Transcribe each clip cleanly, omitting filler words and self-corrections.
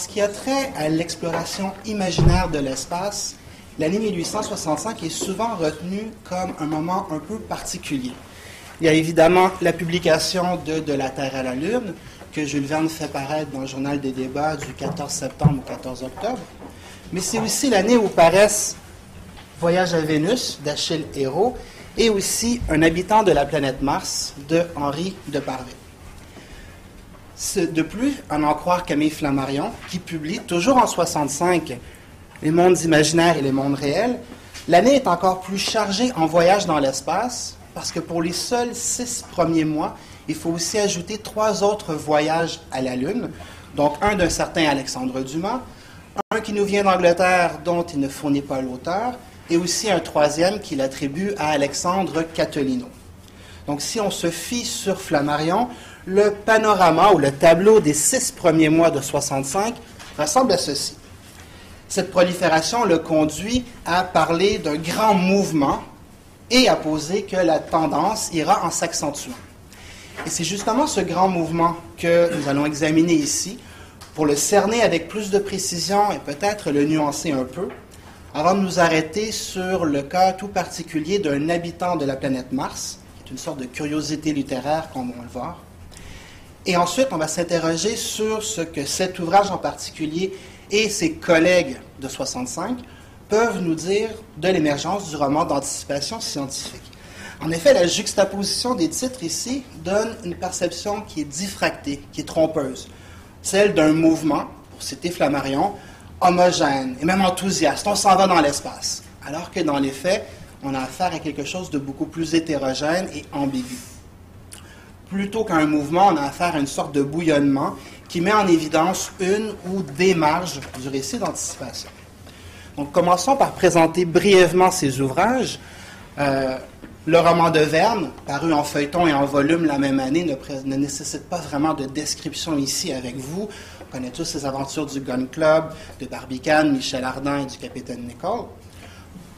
ce qui a trait à l'exploration imaginaire de l'espace, l'année 1865 est souvent retenue comme un moment un peu particulier. Il y a évidemment la publication de la Terre à la Lune, que Jules Verne fait paraître dans le Journal des débats du 14 septembre au 14 octobre, mais c'est aussi l'année où paraissent Voyage à Vénus d'Achille Hérault et aussi Un habitant de la planète Mars de Henri de Parville. De plus, à n'en croire Camille Flammarion, qui publie toujours en 65 Les mondes imaginaires et les mondes réels, l'année est encore plus chargée en voyages dans l'espace, parce que pour les seuls 6 premiers mois, il faut aussi ajouter 3 autres voyages à la Lune, donc un d'un certain Alexandre Dumas, un qui nous vient d'Angleterre dont il ne fournit pas l'auteur, et aussi un troisième qu'il attribue à Alexandre Catolino. Donc si on se fie sur Flammarion, le panorama ou le tableau des 6 premiers mois de 65 ressemble à ceci. Cette prolifération le conduit à parler d'un grand mouvement et à poser que la tendance ira en s'accentuant. Et c'est justement ce grand mouvement que nous allons examiner ici, pour le cerner avec plus de précision et peut-être le nuancer un peu, avant de nous arrêter sur le cas tout particulier d'un habitant de la planète Mars, qui est une sorte de curiosité littéraire, comme on va le voir. Et ensuite, on va s'interroger sur ce que cet ouvrage en particulier et ses collègues de 65 peuvent nous dire de l'émergence du roman d'anticipation scientifique. En effet, la juxtaposition des titres ici donne une perception qui est diffractée, qui est trompeuse. Celle d'un mouvement, pour citer Flammarion, homogène et même enthousiaste. On s'en va dans l'espace. Alors que dans les faits, on a affaire à quelque chose de beaucoup plus hétérogène et ambigu. Plutôt qu'à un mouvement, on a affaire à une sorte de bouillonnement qui met en évidence une ou des marges du récit d'anticipation. Donc, commençons par présenter brièvement ces ouvrages. Le roman de Verne, paru en feuilleton et en volume la même année, ne nécessite pas vraiment de description ici avec vous. On connaît tous les aventures du Gun Club, de Barbicane, Michel Ardan et du capitaine Nicholl.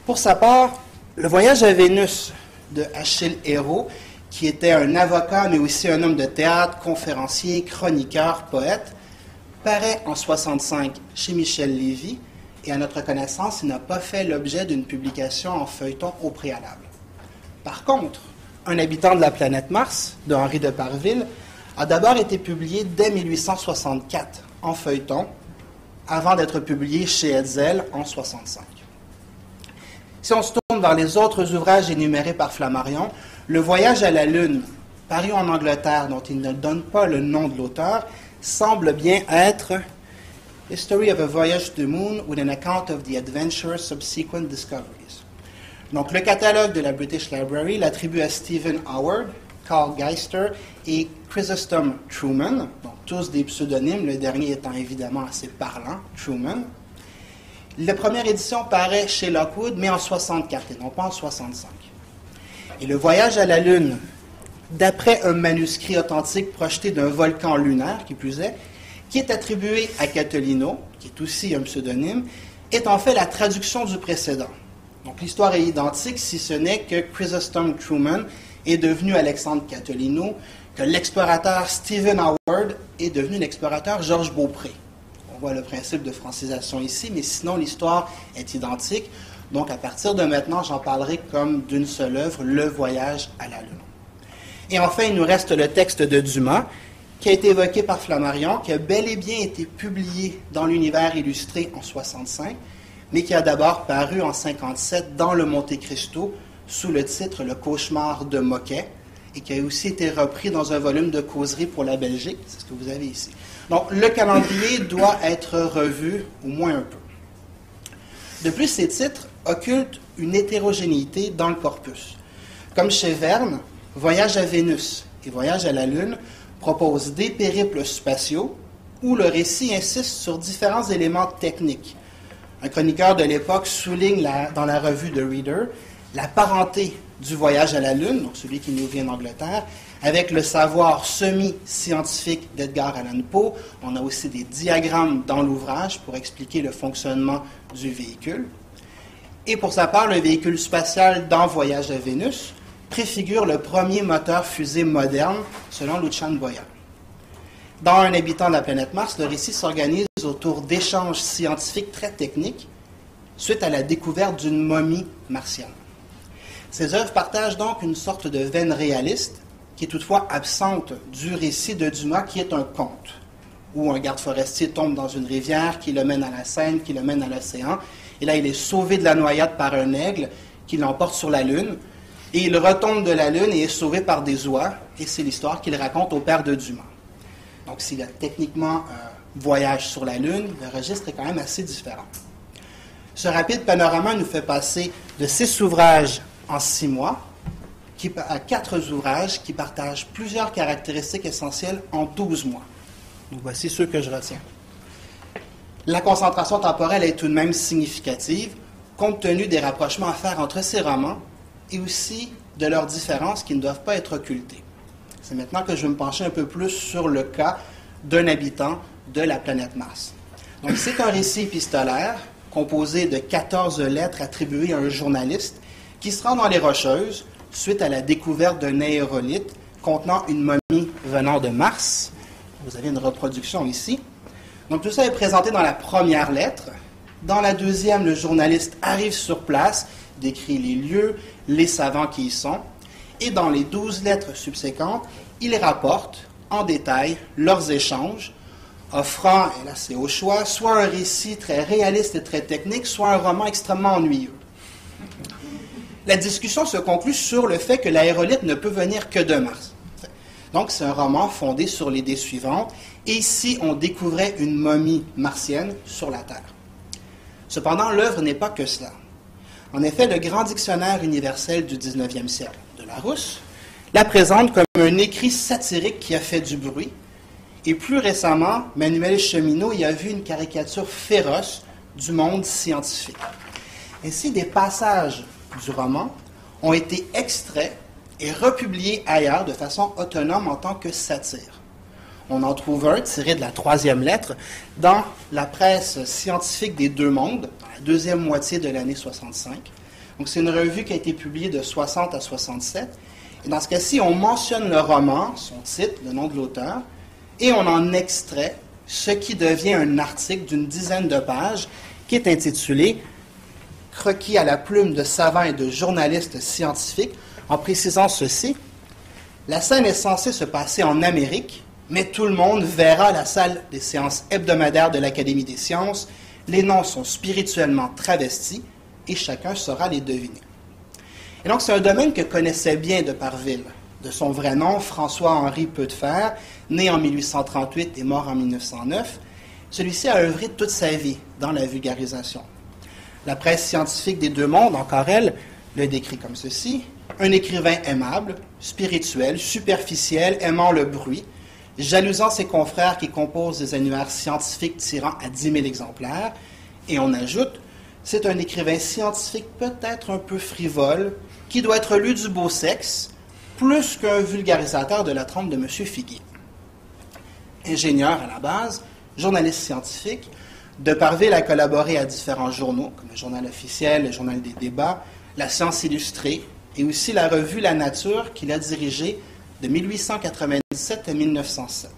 Pour sa part, Le voyage à Vénus de Achille Hérault, qui était un avocat, mais aussi un homme de théâtre, conférencier, chroniqueur, poète, paraît en 1965 chez Michel Lévy, et à notre connaissance, il n'a pas fait l'objet d'une publication en feuilleton au préalable. Par contre, Un habitant de la planète Mars, de Henri de Parville, a d'abord été publié dès 1864 en feuilleton, avant d'être publié chez Hetzel en 1965. Si on se tourne vers les autres ouvrages énumérés par Flammarion, Le voyage à la Lune, paru en Angleterre, dont il ne donne pas le nom de l'auteur, semble bien être History of a Voyage to the Moon with an account of the adventure subsequent discoveries. Donc, le catalogue de la British Library l'attribue à Stephen Howard, Carl Geister et Chrysostom Truman, donc tous des pseudonymes, le dernier étant évidemment assez parlant, Truman. La première édition paraît chez Lockwood, mais en 1964 et non pas en 1965. Et Le voyage à la Lune, d'après un manuscrit authentique projeté d'un volcan lunaire, qui plus est, qui est attribué à Catolino, qui est aussi un pseudonyme, est en fait la traduction du précédent. Donc l'histoire est identique, si ce n'est que Chrysostom Truman est devenu Alexandre Catolino, que l'explorateur Stephen Howard est devenu l'explorateur Georges Beaupré. On voit le principe de francisation ici, mais sinon l'histoire est identique. Donc à partir de maintenant, j'en parlerai comme d'une seule œuvre, Le voyage à la Lune. Et enfin, il nous reste le texte de Dumas, qui a été évoqué par Flammarion, qui a bel et bien été publié dans l'Univers illustré en 1965, mais qui a d'abord paru en 1957 dans le Monte Cristo sous le titre Le cauchemar de Moquet, et qui a aussi été repris dans un volume de causerie pour la Belgique, c'est ce que vous avez ici. Donc le calendrier doit être revu au moins un peu. De plus, ces titres occultent une hétérogénéité dans le corpus. Comme chez Verne, Voyage à Vénus et Voyage à la Lune proposent des périples spatiaux où le récit insiste sur différents éléments techniques. Un chroniqueur de l'époque souligne dans la revue The Reader la parenté du voyage à la Lune, donc celui qui nous vient d'Angleterre, avec le savoir semi-scientifique d'Edgar Allan Poe. On a aussi des diagrammes dans l'ouvrage pour expliquer le fonctionnement du véhicule. Et pour sa part, le véhicule spatial dans Voyage à Vénus préfigure le premier moteur fusée moderne, selon Lucian Boyer. Dans Un habitant de la planète Mars, le récit s'organise s'organisent autour d'échanges scientifiques très techniques suite à la découverte d'une momie martienne. Ces œuvres partagent donc une sorte de veine réaliste qui est toutefois absente du récit de Dumas, qui est un conte, où un garde forestier tombe dans une rivière qui le mène à la Seine, qui le mène à l'océan, et là il est sauvé de la noyade par un aigle qui l'emporte sur la Lune, et il retombe de la Lune et est sauvé par des oies, et c'est l'histoire qu'il raconte au père de Dumas. Donc s'il y a techniquement un voyage sur la Lune, le registre est quand même assez différent. Ce rapide panorama nous fait passer de 6 ouvrages en 6 mois à 4 ouvrages qui partagent plusieurs caractéristiques essentielles en 12 mois. Donc voici ceux que je retiens. La concentration temporelle est tout de même significative, compte tenu des rapprochements à faire entre ces romans et aussi de leurs différences qui ne doivent pas être occultées. C'est maintenant que je vais me pencher un peu plus sur le cas d'un habitant de la planète Mars. Donc c'est un récit épistolaire composé de 14 lettres attribuées à un journaliste qui se rend dans les Rocheuses suite à la découverte d'un aérolithe contenant une momie venant de Mars. Vous avez une reproduction ici. Donc tout ça est présenté dans la première lettre. Dans la deuxième, le journaliste arrive sur place, décrit les lieux, les savants qui y sont, et dans les 12 lettres subséquentes, il rapporte en détail leurs échanges, offrant, et là c'est au choix, soit un récit très réaliste et très technique, soit un roman extrêmement ennuyeux. La discussion se conclut sur le fait que l'aérolithe ne peut venir que de Mars. Donc c'est un roman fondé sur l'idée suivante, et ici on découvrait une momie martienne sur la Terre. Cependant, l'œuvre n'est pas que cela. En effet, le grand dictionnaire universel du 19e siècle, de Larousse, la présente comme un écrit satirique qui a fait du bruit. Et plus récemment, Manuel Cheminot y a vu une caricature féroce du monde scientifique. Ainsi, des passages du roman ont été extraits et republiés ailleurs de façon autonome en tant que satire. On en trouve un tiré de la 3e lettre dans la presse scientifique des Deux Mondes, dans la deuxième moitié de l'année 65. Donc c'est une revue qui a été publiée de 60 à 67. Et dans ce cas-ci, on mentionne le roman, son titre, le nom de l'auteur, et on en extrait ce qui devient un article d'une dizaine de pages qui est intitulé « Croquis à la plume de savants et de journalistes scientifiques », en précisant ceci: la scène est censée se passer en Amérique, mais tout le monde verra la salle des séances hebdomadaires de l'Académie des sciences. Les noms sont spirituellement travestis et chacun saura les deviner. Et donc, c'est un domaine que connaissait bien Deparville. De son vrai nom, François-Henri Peudefer, né en 1838 et mort en 1909, celui-ci a œuvré toute sa vie dans la vulgarisation. La presse scientifique des Deux Mondes, encore elle, le décrit comme ceci: un écrivain aimable, spirituel, superficiel, aimant le bruit, jalousant ses confrères qui composent des annuaires scientifiques tirant à 10 000 exemplaires. Et on ajoute, c'est un écrivain scientifique peut-être un peu frivole, qui doit être lu du beau sexe, plus qu'un vulgarisateur de la trempe de M. Figuier. Ingénieur à la base, journaliste scientifique, Deparville a collaboré à différents journaux, comme le Journal officiel, le Journal des débats, la Science illustrée, et aussi la revue La Nature qu'il a dirigée de 1897 à 1907.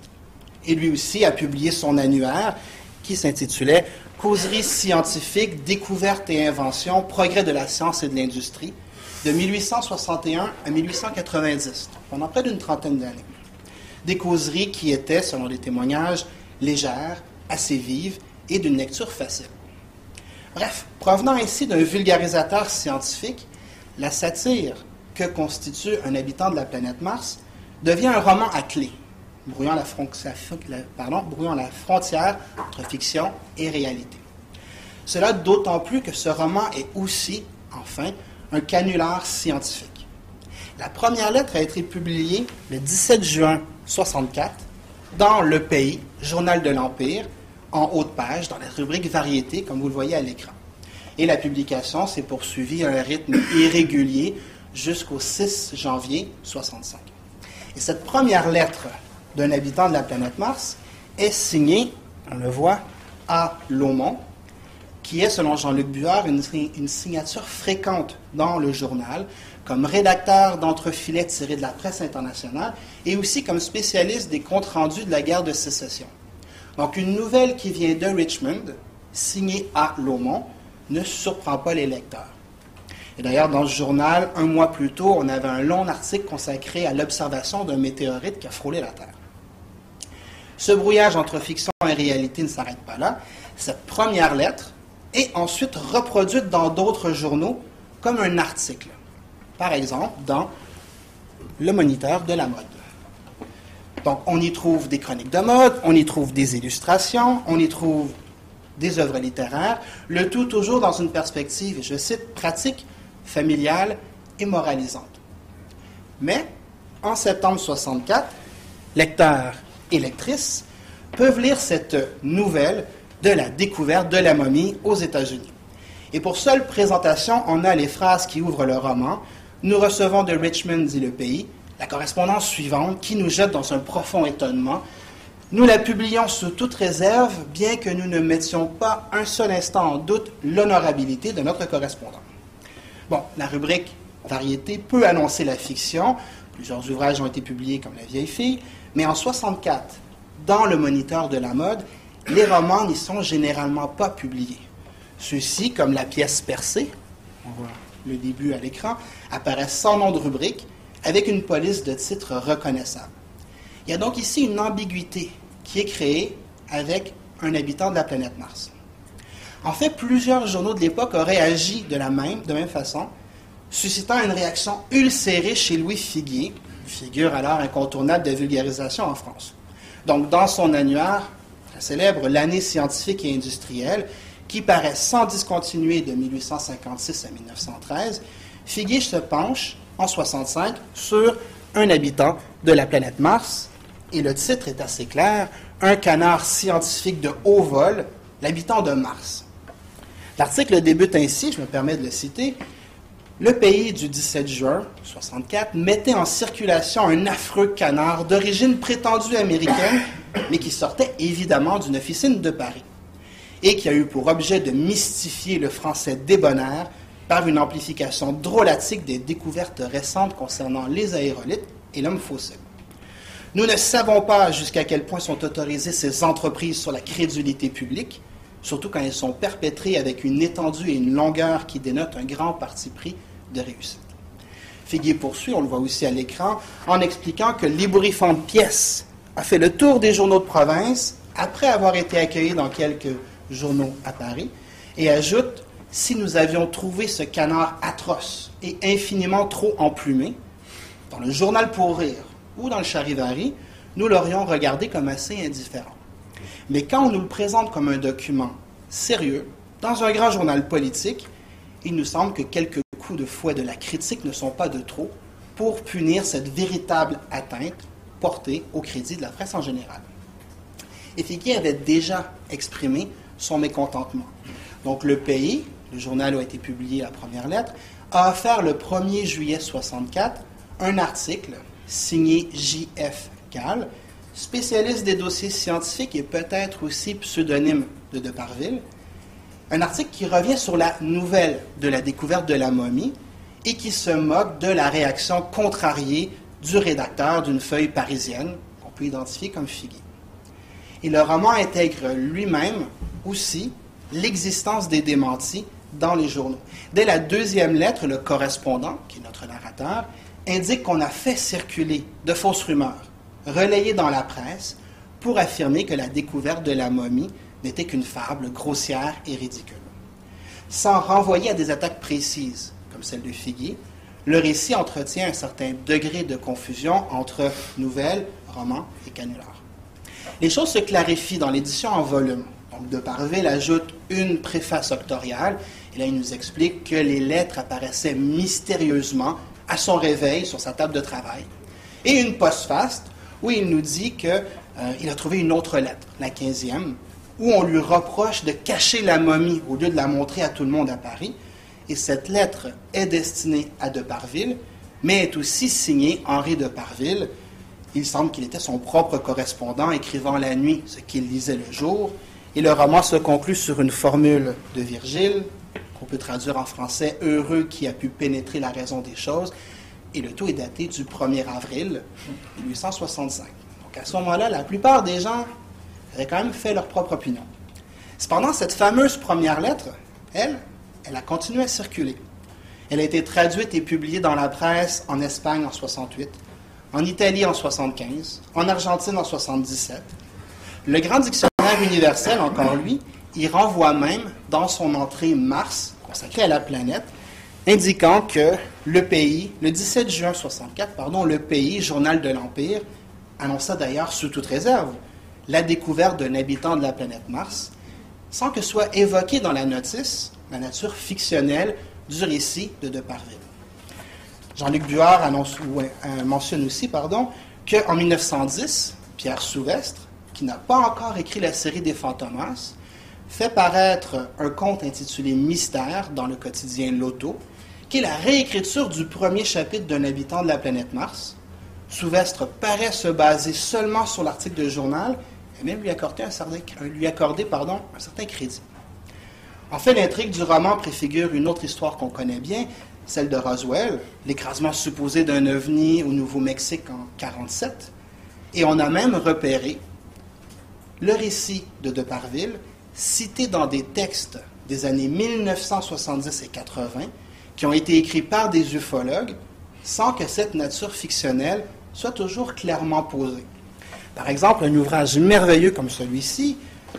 Et lui aussi a publié son annuaire qui s'intitulait « Causeries scientifiques, découvertes et inventions, progrès de la science et de l'industrie » de 1861 à 1890, pendant près d'une trentaine d'années. Des causeries qui étaient, selon les témoignages, légères, assez vives et d'une lecture facile. Bref, provenant ainsi d'un vulgarisateur scientifique, la satire que constitue un habitant de la planète Mars devient un roman à clé, brouillant la frontière entre fiction et réalité. Cela d'autant plus que ce roman est aussi, enfin, un canular scientifique. La première lettre a été publiée le 17 juin 1964 dans Le Pays, Journal de l'Empire, en haut de page, dans la rubrique Variété, comme vous le voyez à l'écran. Et la publication s'est poursuivie à un rythme irrégulier jusqu'au 6 janvier 1965. Et cette première lettre d'un habitant de la planète Mars est signée, on le voit, A. Laumont, qui est, selon Jean-Luc Buard, une signature fréquente dans le journal, comme rédacteur d'entrefilets tirés de la presse internationale et aussi comme spécialiste des comptes rendus de la guerre de sécession. Donc, une nouvelle qui vient de Richmond, signée à Lomond, ne surprend pas les lecteurs. Et d'ailleurs, dans ce journal, un mois plus tôt, on avait un long article consacré à l'observation d'un météorite qui a frôlé la Terre. Ce brouillage entre fiction et réalité ne s'arrête pas là. Cette première lettre est ensuite reproduite dans d'autres journaux comme un article. Par exemple, dans Le Moniteur de la mode. Donc, on y trouve des chroniques de mode, on y trouve des illustrations, on y trouve des œuvres littéraires, le tout toujours dans une perspective, et je cite, pratique, familiale et moralisante. Mais, en septembre 64, lecteurs et lectrices peuvent lire cette nouvelle de la découverte de la momie aux États-Unis. Et pour seule présentation, on a les phrases qui ouvrent le roman. Nous recevons de Richmond, dit le pays, la correspondance suivante qui nous jette dans un profond étonnement. Nous la publions sous toute réserve, bien que nous ne mettions pas un seul instant en doute l'honorabilité de notre correspondant. Bon, la rubrique variété peut annoncer la fiction. Plusieurs ouvrages ont été publiés comme La vieille fille, mais en 64, dans Le Moniteur de la mode, les romans n'y sont généralement pas publiés. Ceux-ci, comme La pièce percée, on voit le début à l'écran, apparaissent sans nom de rubrique, avec une police de titres reconnaissable. Il y a donc ici une ambiguïté qui est créée avec un habitant de la planète Mars. En fait, plusieurs journaux de l'époque auraient agi de même façon, suscitant une réaction ulcérée chez Louis Figuier, figure alors incontournable de vulgarisation en France. Donc, dans son annuaire, la célèbre L'année scientifique et industrielle, qui paraît sans discontinuer de 1856 à 1913, Figuier se penche, en 65, sur un habitant de la planète Mars, et le titre est assez clair, Un canard scientifique de haut vol, l'habitant de Mars. L'article débute ainsi, je me permets de le citer. Le pays du 17 juin 64 mettait en circulation un affreux canard d'origine prétendue américaine, mais qui sortait évidemment d'une officine de Paris, et qui a eu pour objet de mystifier le français débonnaire par une amplification drôlatique des découvertes récentes concernant les aérolites et l'homme fossile. Nous ne savons pas jusqu'à quel point sont autorisées ces entreprises sur la crédulité publique, surtout quand elles sont perpétrées avec une étendue et une longueur qui dénotent un grand parti pris de réussite. Figuier poursuit, on le voit aussi à l'écran, en expliquant que l'ébouriffante pièce a fait le tour des journaux de province après avoir été accueillie dans quelques journaux à Paris, et ajoute: si nous avions trouvé ce canard atroce et infiniment trop emplumé, dans le journal pour rire ou dans le Charivari, nous l'aurions regardé comme assez indifférent. Mais quand on nous le présente comme un document sérieux, dans un grand journal politique, il nous semble que quelques coups de fouet de la critique ne sont pas de trop pour punir cette véritable atteinte portée au crédit de la presse en général. Et Figuier avait déjà exprimé son mécontentement. Donc le Pays, le journal où a été publié la première lettre, a offert le 1er juillet 64 un article signé J.F. Gall, spécialiste des dossiers scientifiques et peut-être aussi pseudonyme de Deparville, un article qui revient sur la nouvelle de la découverte de la momie et qui se moque de la réaction contrariée du rédacteur d'une feuille parisienne qu'on peut identifier comme Figuier. Et le roman intègre lui-même aussi l'existence des démentis dans les journaux. Dès la deuxième lettre, le correspondant, qui est notre narrateur, indique qu'on a fait circuler de fausses rumeurs, relayées dans la presse, pour affirmer que la découverte de la momie n'était qu'une fable grossière et ridicule. Sans renvoyer à des attaques précises, comme celle de Figuier, le récit entretient un certain degré de confusion entre nouvelles, romans et canulars. Les choses se clarifient dans l'édition en volume. Donc, Deparville ajoute une préface octoriale, et là, il nous explique que les lettres apparaissaient mystérieusement à son réveil sur sa table de travail. Et une postface, où il nous dit qu'il a trouvé une autre lettre, la 15e, où on lui reproche de cacher la momie au lieu de la montrer à tout le monde à Paris. Et cette lettre est destinée à Deparville, mais est aussi signée Henri Deparville. Il semble qu'il était son propre correspondant, écrivant la nuit ce qu'il lisait le jour. Et le roman se conclut sur une formule de Virgile, qu'on peut traduire en français « heureux qui a pu pénétrer la raison des choses ». Et le tout est daté du 1er avril 1865. Donc à ce moment-là, la plupart des gens avaient quand même fait leur propre opinion. Cependant, cette fameuse première lettre, elle a continué à circuler. Elle a été traduite et publiée dans la presse en Espagne en 68, en Italie en 75, en Argentine en 77. Le Grand Dictionnaire universel, encore lui, y renvoie même dans son entrée Mars, consacrée à la planète, indiquant que le pays, le 17 juin 64, le pays, Journal de l'Empire, annonça d'ailleurs sous toute réserve la découverte d'un habitant de la planète Mars, sans que soit évoquée dans la notice la nature fictionnelle du récit de Deparville. Jean-Luc Buard mentionne aussi qu'en 1910, Pierre Souvestre, qui n'a pas encore écrit la série des Fantomas, fait paraître un conte intitulé Mystère dans le quotidien L'Auto, qui est la réécriture du premier chapitre d'un habitant de la planète Mars. Souvestre paraît se baser seulement sur l'article de journal et même lui accorder un certain crédit. En fait, l'intrigue du roman préfigure une autre histoire qu'on connaît bien, celle de Roswell, l'écrasement supposé d'un ovni au Nouveau-Mexique en 1947. Et on a même repéré le récit de Deparville, cité dans des textes des années 1970 et 80, qui ont été écrits par des ufologues, sans que cette nature fictionnelle soit toujours clairement posée. Par exemple, un ouvrage merveilleux comme celui-ci,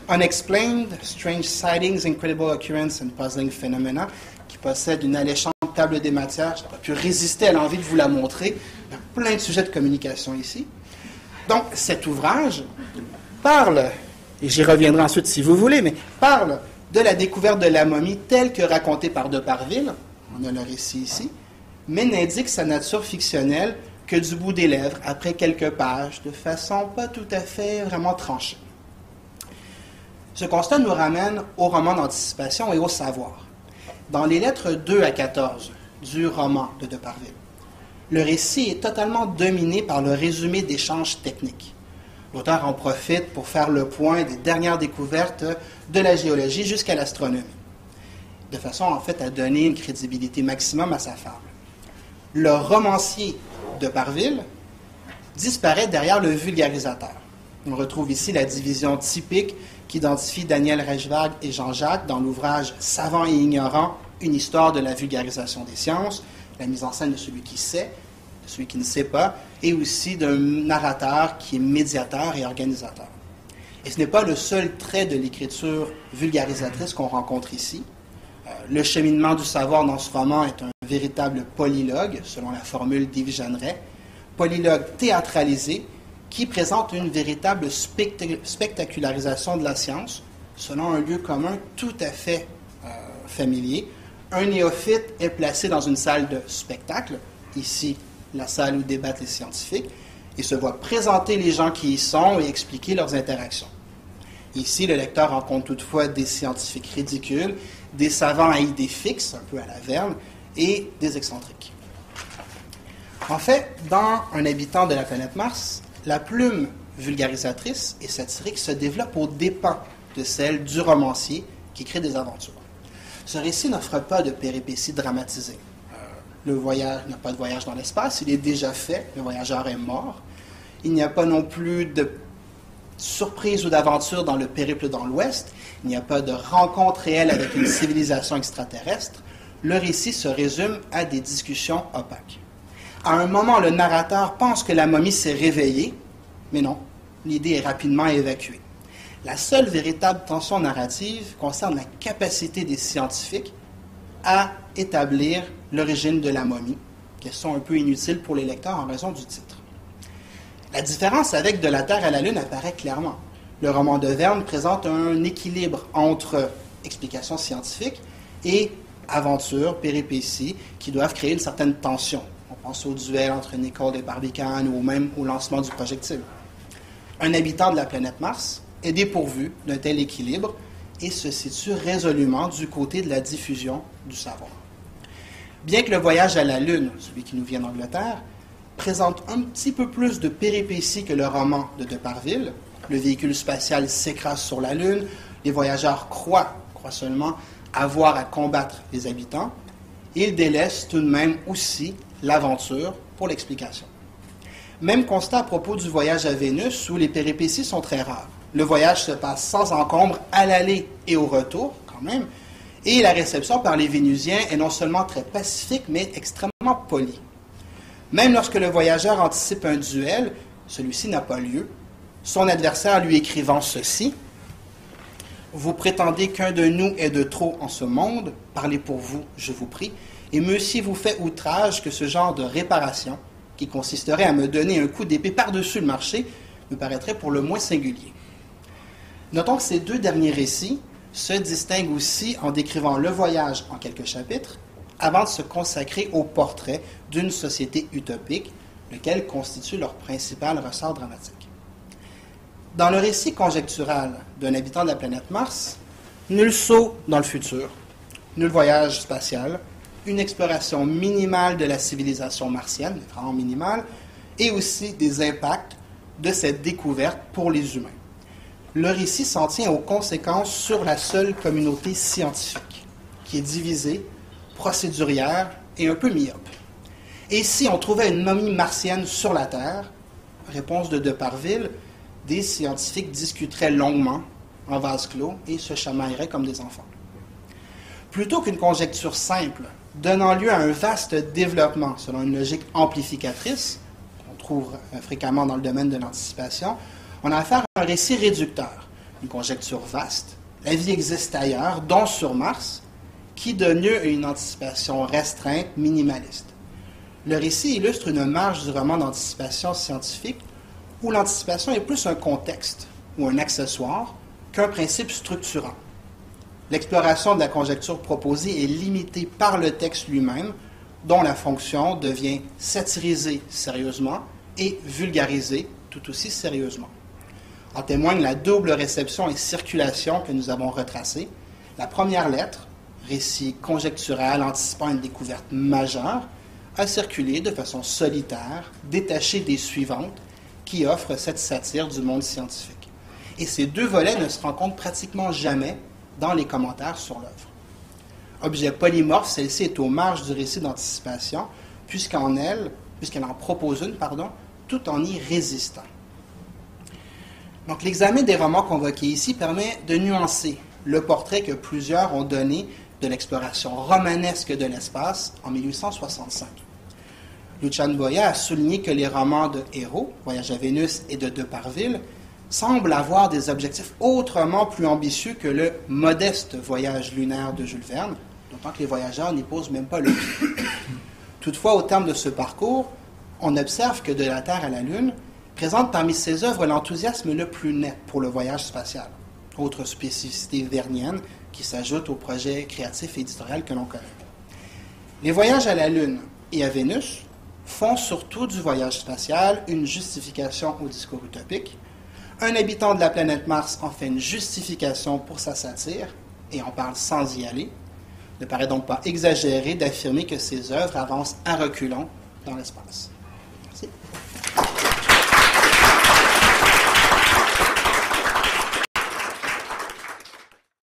Unexplained, Strange Sightings, Incredible Occurrence and Puzzling Phenomena, qui possède une alléchante table des matières. Je n'ai pas pu résister à l'envie de vous la montrer. Il y a plein de sujets de communication ici. Donc, cet ouvrage parle, et j'y reviendrai ensuite si vous voulez, mais parle de la découverte de la momie telle que racontée par Deparville, on a le récit ici, mais n'indique sa nature fictionnelle que du bout des lèvres, après quelques pages, de façon pas tout à fait vraiment tranchée. Ce constat nous ramène au roman d'anticipation et au savoir. Dans les lettres 2 à 14 du roman de Deparville, le récit est totalement dominé par le résumé d'échanges techniques. L'auteur en profite pour faire le point des dernières découvertes de la géologie jusqu'à l'astronomie, de façon en fait à donner une crédibilité maximum à sa fable. Le romancier Deparville disparaît derrière le vulgarisateur. On retrouve ici la division typique qu'identifient Daniel Reichwag et Jean-Jacques dans l'ouvrage « Savant et ignorant, une histoire de la vulgarisation des sciences », la mise en scène de celui qui sait, de celui qui ne sait pas, et aussi d'un narrateur qui est médiateur et organisateur. Et ce n'est pas le seul trait de l'écriture vulgarisatrice qu'on rencontre ici. Le cheminement du savoir dans ce roman est un véritable polylogue, selon la formule d'Yves Jeanneret, polylogue théâtralisé qui présente une véritable spectacularisation de la science, selon un lieu commun tout à fait familier. Un néophyte est placé dans une salle de spectacle, ici la salle où débattent les scientifiques, et se voit présenter les gens qui y sont et expliquer leurs interactions. Ici, le lecteur rencontre toutefois des scientifiques ridicules, des savants à idées fixes, un peu à la Verne, et des excentriques. En fait, dans Un habitant de la planète Mars, la plume vulgarisatrice et satirique se développe aux dépens de celle du romancier qui crée des aventures. Ce récit n'offre pas de péripéties dramatisées. Le voyage, il n'y a pas de voyage dans l'espace, il est déjà fait, le voyageur est mort. Il n'y a pas non plus de surprise ou d'aventure dans le périple dans l'Ouest, il n'y a pas de rencontre réelle avec une civilisation extraterrestre. Le récit se résume à des discussions opaques. À un moment, le narrateur pense que la momie s'est réveillée, mais non, l'idée est rapidement évacuée. La seule véritable tension narrative concerne la capacité des scientifiques à établir l'origine de la momie, question un peu inutile pour les lecteurs en raison du titre. La différence avec De la Terre à la Lune apparaît clairement. Le roman de Verne présente un équilibre entre explications scientifiques et aventures, péripéties, qui doivent créer une certaine tension. On pense au duel entre Nicole et Barbicane ou même au lancement du projectile. Un habitant de la planète Mars est dépourvu d'un tel équilibre et se situe résolument du côté de la diffusion du savoir. Bien que le voyage à la Lune, celui qui nous vient d'Angleterre, présente un petit peu plus de péripéties que le roman de Deparville, le véhicule spatial s'écrase sur la Lune, les voyageurs croient seulement avoir à combattre les habitants, il délaisse tout de même aussi l'aventure pour l'explication. Même constat à propos du voyage à Vénus, où les péripéties sont très rares. Le voyage se passe sans encombre à l'aller et au retour, quand même, et la réception par les Vénusiens est non seulement très pacifique, mais extrêmement polie. Même lorsque le voyageur anticipe un duel, celui-ci n'a pas lieu, son adversaire lui écrivant ceci: « Vous prétendez qu'un de nous est de trop en ce monde, parlez pour vous, je vous prie, et mieux si vous fait outrage que ce genre de réparation, qui consisterait à me donner un coup d'épée par-dessus le marché, me paraîtrait pour le moins singulier. » Notons que ces deux derniers récits se distinguent aussi en décrivant le voyage en quelques chapitres, avant de se consacrer au portrait d'une société utopique, lequel constitue leur principal ressort dramatique. Dans le récit conjectural d'un habitant de la planète Mars, nul saut dans le futur, nul voyage spatial, une exploration minimale de la civilisation martienne, vraiment minimale, et aussi des impacts de cette découverte pour les humains. Le récit s'en tient aux conséquences sur la seule communauté scientifique, qui est divisée, procédurière et un peu myope. Et si on trouvait une momie martienne sur la Terre, réponse de Deparville, des scientifiques discuteraient longuement, en vase clos, et se chamailleraient comme des enfants. Plutôt qu'une conjecture simple, donnant lieu à un vaste développement selon une logique amplificatrice, qu'on trouve fréquemment dans le domaine de l'anticipation, on a affaire à un récit réducteur, une conjecture vaste. La vie existe ailleurs, dont sur Mars, qui donne lieu à une anticipation restreinte, minimaliste. Le récit illustre une marge du roman d'anticipation scientifique où l'anticipation est plus un contexte ou un accessoire qu'un principe structurant. L'exploration de la conjecture proposée est limitée par le texte lui-même, dont la fonction devient satirisée sérieusement et vulgarisée tout aussi sérieusement. En témoigne la double réception et circulation que nous avons retracée. La première lettre, récit conjectural anticipant une découverte majeure, a circulé de façon solitaire, détachée des suivantes, qui offrent cette satire du monde scientifique. Et ces deux volets ne se rencontrent pratiquement jamais dans les commentaires sur l'œuvre. Objet polymorphe, celle-ci est aux marges du récit d'anticipation, puisqu'elle en propose une, tout en y résistant. Donc, l'examen des romans convoqués ici permet de nuancer le portrait que plusieurs ont donné de l'exploration romanesque de l'espace en 1865. Lucian Boya a souligné que les romans de Hérault, Voyage à Vénus et de Deparville, semblent avoir des objectifs autrement plus ambitieux que le modeste voyage lunaire de Jules Verne, d'autant que les voyageurs n'y posent même pas le pied. Toutefois, au terme de ce parcours, on observe que De la Terre à la Lune présente parmi ses œuvres l'enthousiasme le plus net pour le voyage spatial, autre spécificité vernienne qui s'ajoute au projet créatif et éditorial que l'on connaît. Les voyages à la Lune et à Vénus font surtout du voyage spatial une justification au discours utopique. Un habitant de la planète Mars en fait une justification pour sa satire, et en parle sans y aller. Il ne paraît donc pas exagéré d'affirmer que ses œuvres avancent à reculons dans l'espace. Merci.